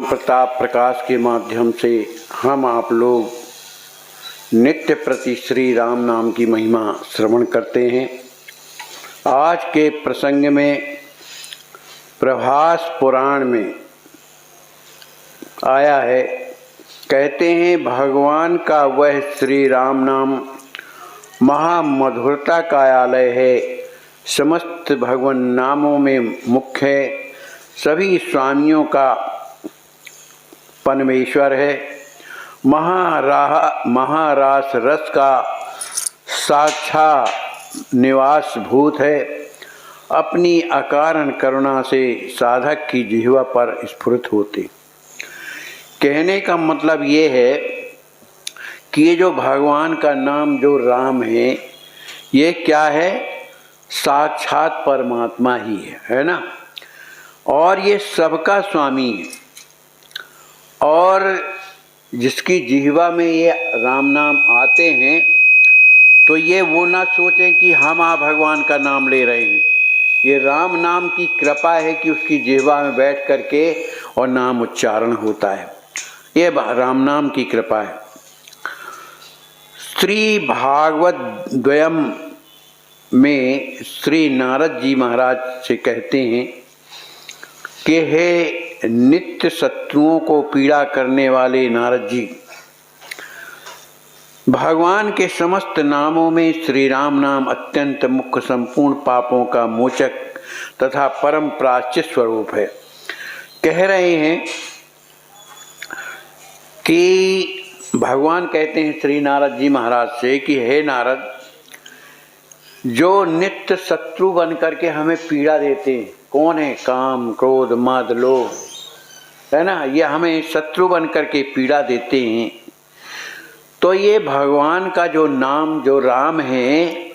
प्रताप प्रकाश के माध्यम से हम आप लोग नित्य प्रति श्री राम नाम की महिमा श्रवण करते हैं। आज के प्रसंग में प्रभास पुराण में आया है, कहते हैं भगवान का वह श्री राम नाम महामधुरता का आलय है, समस्त भगवान नामों में मुख्य है, सभी स्वामियों का परमेश्वर है, महारास रस का साक्षात निवास भूत है, अपनी अकारण करुणा से साधक की जिह्वा पर स्फुरित होते। कहने का मतलब ये है कि ये जो भगवान का नाम जो राम है, ये क्या है? साक्षात परमात्मा ही है ना। और ये सबका स्वामी है, और जिसकी जिह्वा में ये राम नाम आते हैं तो ये वो ना सोचें कि हम भगवान का नाम ले रहे हैं। ये राम नाम की कृपा है कि उसकी जिह्वा में बैठ करके और नाम उच्चारण होता है। ये राम नाम की कृपा है। श्री भागवत द्वयम में श्री नारद जी महाराज से कहते हैं कि हे नित्य शत्रुओं को पीड़ा करने वाले नारद जी, भगवान के समस्त नामों में श्री राम नाम अत्यंत मुख्य संपूर्ण पापों का मोचक तथा परम प्रायश्चित स्वरूप है। कह रहे हैं कि भगवान कहते हैं श्री नारद जी महाराज से कि हे नारद, जो नित्य शत्रु बन करके हमें पीड़ा देते हैं, कौन है? काम, क्रोध, मद, लोभ, है ना। ये हमें शत्रु बन करके पीड़ा देते हैं। तो ये भगवान का जो नाम जो राम है,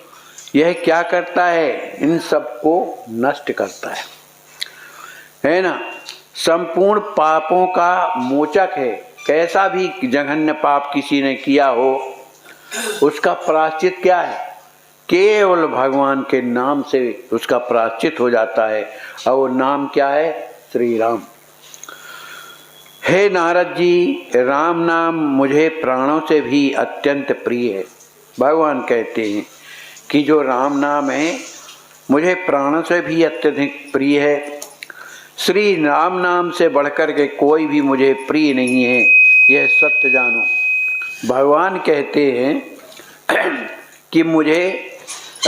यह क्या करता है? इन सबको नष्ट करता है ना। संपूर्ण पापों का मोचक है। कैसा भी जघन्य पाप किसी ने किया हो, उसका प्रायश्चित क्या है? केवल भगवान के नाम से उसका प्रायश्चित हो जाता है। और वो नाम क्या है? श्री राम। हे नारद जी, राम नाम मुझे प्राणों से भी अत्यंत प्रिय है। भगवान कहते हैं कि जो राम नाम है मुझे प्राणों से भी अत्यधिक प्रिय है। श्री राम नाम से बढ़कर के कोई भी मुझे प्रिय नहीं है, यह सत्य जानो। भगवान कहते हैं कि मुझे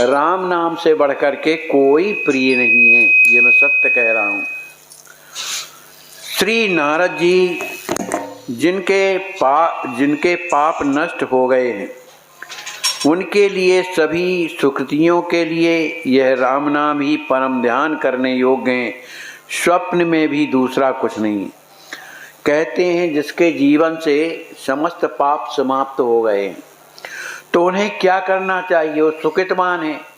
राम नाम से बढ़कर के कोई प्रिय नहीं है, ये मैं सत्य कह रहा हूँ। श्री नारद जी जिनके पाप नष्ट हो गए हैं, उनके लिए, सभी सुकृतियों के लिए यह राम नाम ही परम ध्यान करने योग्य है। स्वप्न में भी दूसरा कुछ नहीं। कहते हैं जिसके जीवन से समस्त पाप समाप्त हो गए हैं, तो उन्हें क्या करना चाहिए? वो सुकृतवान है।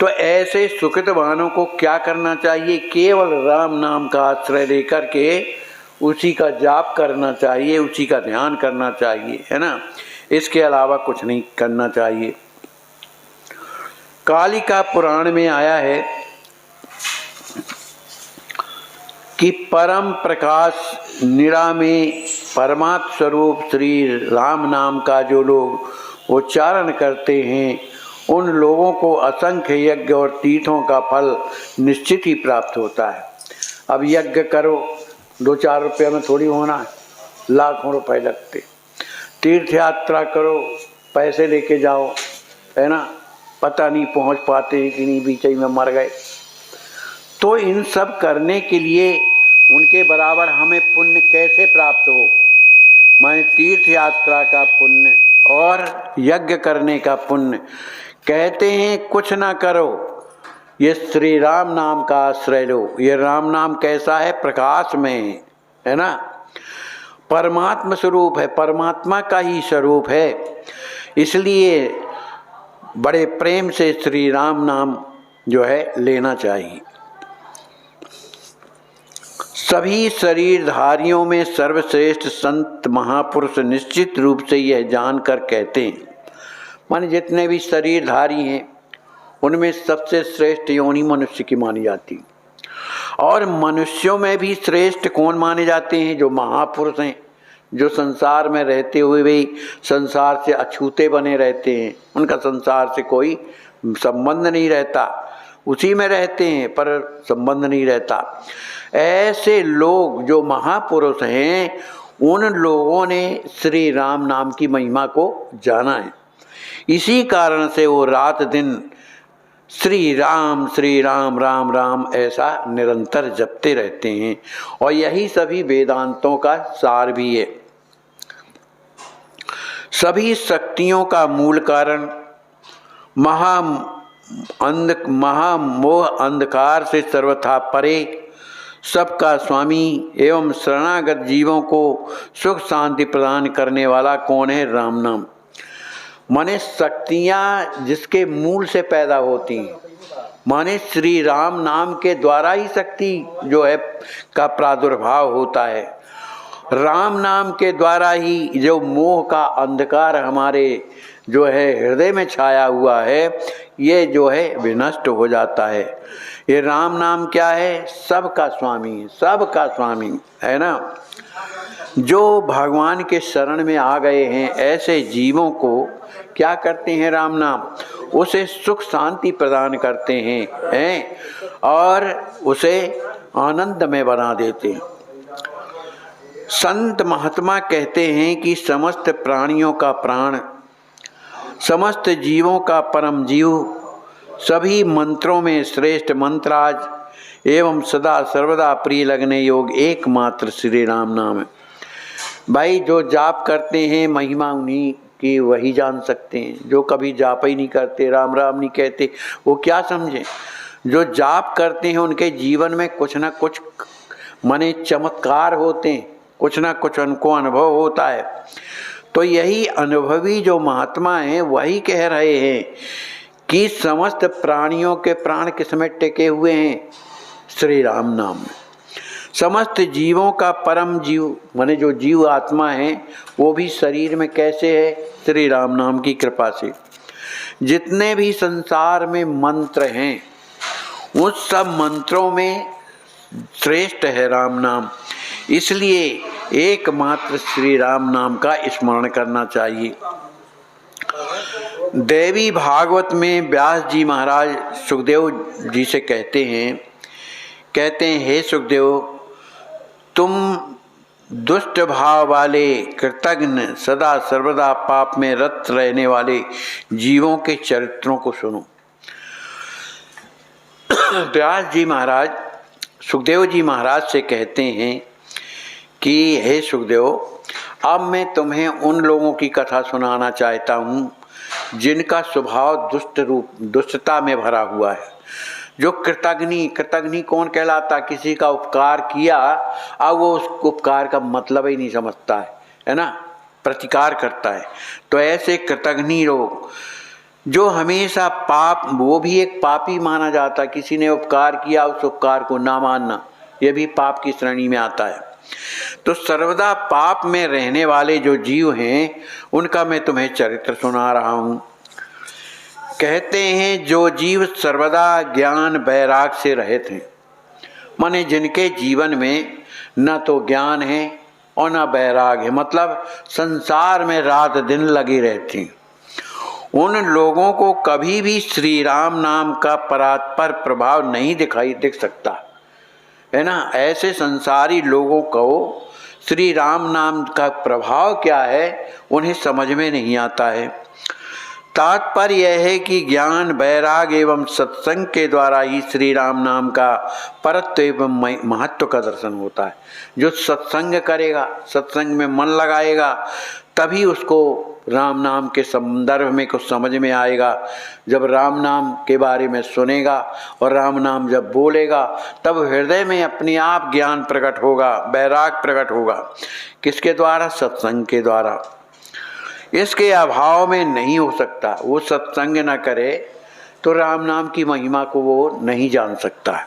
तो ऐसे सुकृतवानों को क्या करना चाहिए? केवल राम नाम का आश्रय लेकर के उसी का जाप करना चाहिए, उसी का ध्यान करना चाहिए, है ना। इसके अलावा कुछ नहीं करना चाहिए। कालिका पुराण में आया है कि परम प्रकाश निरामय परमात्म स्वरूप श्री राम नाम का जो लोग उच्चारण करते हैं, उन लोगों को असंख्य यज्ञ और तीर्थों का फल निश्चित ही प्राप्त होता है। अब यज्ञ करो, 2-4 रुपये में थोड़ी होना है, लाखों रुपए लगते। तीर्थ यात्रा करो, पैसे लेके जाओ, है ना, पता नहीं पहुंच पाते हैं कि नहीं, बीच में मर गए। तो इन सब करने के लिए उनके बराबर हमें पुण्य कैसे प्राप्त हो? माने तीर्थ यात्रा का पुण्य और यज्ञ करने का पुण्य। कहते हैं कुछ ना करो, ये श्री राम नाम का आश्रय लो। ये राम नाम कैसा है? प्रकाश में है ना, परमात्मा स्वरूप है, परमात्मा का ही स्वरूप है। इसलिए बड़े प्रेम से श्री राम नाम जो है लेना चाहिए। सभी शरीरधारियों में सर्वश्रेष्ठ संत महापुरुष निश्चित रूप से यह जानकर कहते हैं, माने जितने भी शरीरधारी हैं उनमें सबसे श्रेष्ठ योनि मनुष्य की मानी जाती। और मनुष्यों में भी श्रेष्ठ कौन माने जाते हैं? जो महापुरुष हैं, जो संसार में रहते हुए भी संसार से अछूते बने रहते हैं, उनका संसार से कोई संबंध नहीं रहता, उसी में रहते हैं पर संबंध नहीं रहता। ऐसे लोग जो महापुरुष हैं, उन लोगों ने श्री राम नाम की महिमा को जाना है। इसी कारण से वो रात दिन श्री राम राम राम ऐसा निरंतर जपते रहते हैं। और यही सभी वेदांतों का सार भी है। सभी शक्तियों का मूल कारण महामोह अंधकार से सर्वथा परे, सबका स्वामी एवं शरणागत जीवों को सुख शांति प्रदान करने वाला कौन है? राम नाम। माने शक्तियाँ जिसके मूल से पैदा होती हैं, माने श्री राम नाम के द्वारा ही शक्ति जो है का प्रादुर्भाव होता है। राम नाम के द्वारा ही जो मोह का अंधकार हमारे जो है हृदय में छाया हुआ है, ये जो है विनष्ट हो जाता है। ये राम नाम क्या है? सबका स्वामी, सबका स्वामी है ना। जो भगवान के शरण में आ गए हैं, ऐसे जीवों को क्या करते हैं? राम नाम उसे सुख शांति प्रदान करते हैं और उसे आनंद में बना देते हैं। संत महात्मा कहते हैं कि समस्त प्राणियों का प्राण, समस्त जीवों का परम जीव, सभी मंत्रों में श्रेष्ठ मंत्राज एवं सदा सर्वदा प्रिय लगने योग एकमात्र श्री राम नाम है। भाई जो जाप करते हैं महिमा उन्हीं की वही जान सकते हैं। जो कभी जाप ही नहीं करते, राम राम नहीं कहते, वो क्या समझें? जो जाप करते हैं उनके जीवन में कुछ ना कुछ माने चमत्कार होते हैं, कुछ ना कुछ उनको अनुभव होता है। तो यही अनुभवी जो महात्मा हैं वही कह रहे हैं कि समस्त प्राणियों के प्राण किसमें टिके हुए हैं? श्री राम नाम में। समस्त जीवों का परम जीव माने जो जीव आत्मा है वो भी शरीर में कैसे है? श्री राम नाम की कृपा से। जितने भी संसार में मंत्र हैं उस सब मंत्रों में श्रेष्ठ है राम नाम। इसलिए एकमात्र श्री राम नाम का स्मरण करना चाहिए। देवी भागवत में व्यास जी महाराज सुखदेव जी से कहते हैं हे सुखदेव, तुम दुष्ट भाव वाले, कृतघ्न, सदा सर्वदा पाप में रत रहने वाले जीवों के चरित्रों को सुनो। व्यास जी महाराज सुखदेव जी महाराज से कहते हैं कि हे सुखदेव, अब मैं तुम्हें उन लोगों की कथा सुनाना चाहता हूँ जिनका स्वभाव दुष्टता में भरा हुआ है। जो कृतघ्नि कौन कहलाता? किसी का उपकार किया अब वो उस उपकार का मतलब ही नहीं समझता है ना, प्रतिकार करता है। तो ऐसे कृतघ्नि लोग जो हमेशा पाप, वो भी एक पापी माना जाता है। किसी ने उपकार किया उस उपकार को ना मानना, यह भी पाप की श्रेणी में आता है। तो सर्वदा पाप में रहने वाले जो जीव हैं उनका मैं तुम्हें चरित्र सुना रहा हूँ। कहते हैं जो जीव सर्वदा ज्ञान वैराग से रहित हैं, माने जिनके जीवन में न तो ज्ञान है और न वैराग है, मतलब संसार में रात दिन लगी रहती हैं, उन लोगों को कभी भी श्री राम नाम का परात्पर प्रभाव नहीं दिख सकता है ना। ऐसे संसारी लोगों को श्री राम नाम का प्रभाव क्या है उन्हें समझ में नहीं आता है। तात्पर्य यह है कि ज्ञान वैराग एवं सत्संग के द्वारा ही श्री राम नाम का परत्व एवं महत्व का दर्शन होता है। जो सत्संग करेगा, सत्संग में मन लगाएगा, तभी उसको राम नाम के संदर्भ में कुछ समझ में आएगा। जब राम नाम के बारे में सुनेगा और राम नाम जब बोलेगा तब हृदय में अपने आप ज्ञान प्रकट होगा, वैराग प्रकट होगा। किसके द्वारा? सत्संग के द्वारा। इसके अभाव में नहीं हो सकता। वो सत्संग न करे तो राम नाम की महिमा को वो नहीं जान सकता है।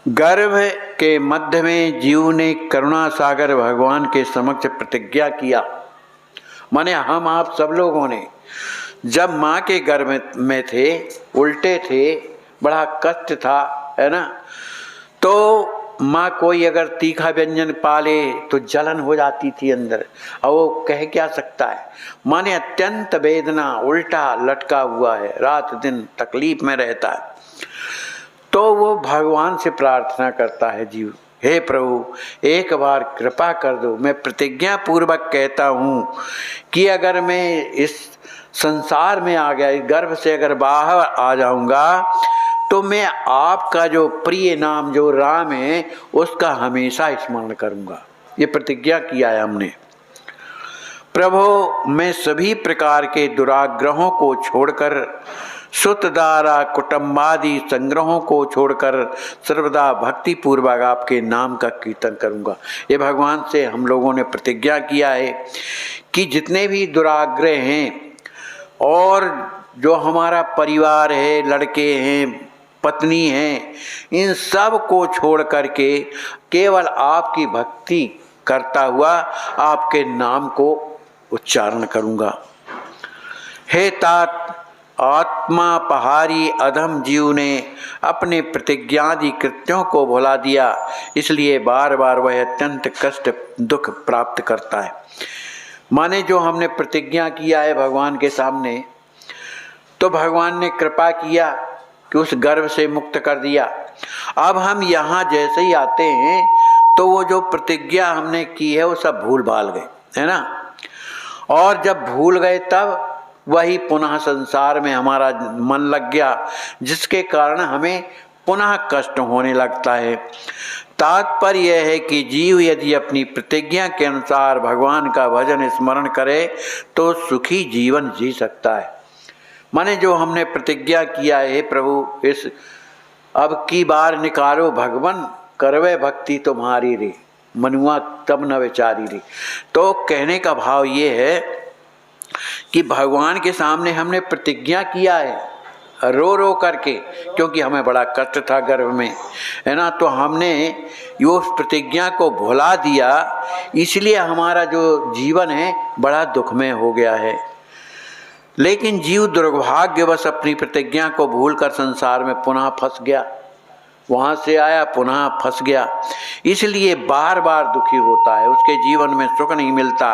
गर्भ के मध्य में जीव ने करुणा सागर भगवान के समक्ष प्रतिज्ञा किया, माने हम आप सब लोगों ने जब माँ के गर्भ में थे, उल्टे थे, बड़ा कष्ट था है ना। तो माँ कोई अगर तीखा व्यंजन पाले तो जलन हो जाती थी अंदर, और वो कह क्या सकता है। माने अत्यंत वेदना, उल्टा लटका हुआ है, रात दिन तकलीफ में रहता है। तो वो भगवान से प्रार्थना करता है जीव, हे प्रभु एक बार कृपा कर दो। मैं प्रतिज्ञा पूर्वक कहता हूँ कि अगर मैं इस संसार में आ गया, इस गर्भ से अगर बाहर आ जाऊंगा, तो मैं आपका जो प्रिय नाम जो राम है उसका हमेशा स्मरण करूंगा। ये प्रतिज्ञा किया है हमने। प्रभु मैं सभी प्रकार के दुराग्रहों को छोड़कर, सुतदारा कुटुंबादि संग्रहों को छोड़कर सर्वदा भक्ति पूर्वक आपके नाम का कीर्तन करूंगा। ये भगवान से हम लोगों ने प्रतिज्ञा किया है कि जितने भी दुराग्रह हैं और जो हमारा परिवार है, लड़के हैं, पत्नी हैं, इन सब को छोड़ करके केवल आपकी भक्ति करता हुआ आपके नाम को उच्चारण करूंगा। हे तात, आत्मापहारी अधम जीव ने अपने प्रतिज्ञादि कृत्यों को भुला दिया, इसलिए बार बार वह अत्यंत कष्ट दुख प्राप्त करता है। माने जो हमने प्रतिज्ञा किया है भगवान के सामने, तो भगवान ने कृपा किया कि उस गर्भ से मुक्त कर दिया। अब हम यहाँ जैसे ही आते हैं तो वो जो प्रतिज्ञा हमने की है वो सब भूल भाल गए, है ना। और जब भूल गए तब वही पुनः संसार में हमारा मन लग गया, जिसके कारण हमें पुनः कष्ट होने लगता है। तात्पर्य यह है कि जीव यदि अपनी प्रतिज्ञा के अनुसार भगवान का भजन स्मरण करे तो सुखी जीवन जी सकता है। माने जो हमने प्रतिज्ञा किया है प्रभु इस अब की बार निकारो भगवान, करवे भक्ति तुम्हारी रे, मनुआ तब न विचारी रे। तो कहने का भाव ये है कि भगवान के सामने हमने प्रतिज्ञा किया है रो रो करके, क्योंकि हमें बड़ा कष्ट था गर्भ में, है ना। तो हमने उस प्रतिज्ञा को भुला दिया, इसलिए हमारा जो जीवन है बड़ा दुख में हो गया है। लेकिन जीव दुर्भाग्यवश अपनी प्रतिज्ञा को भूलकर संसार में पुनः फंस गया, वहाँ से आया पुनः फंस गया, इसलिए बार बार दुखी होता है। उसके जीवन में सुख नहीं मिलता,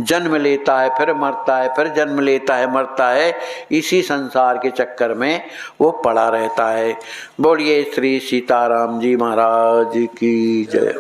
जन्म लेता है फिर मरता है, फिर जन्म लेता है मरता है, इसी संसार के चक्कर में वो पड़ा रहता है। बोलिए श्री सीताराम जी महाराज की जय।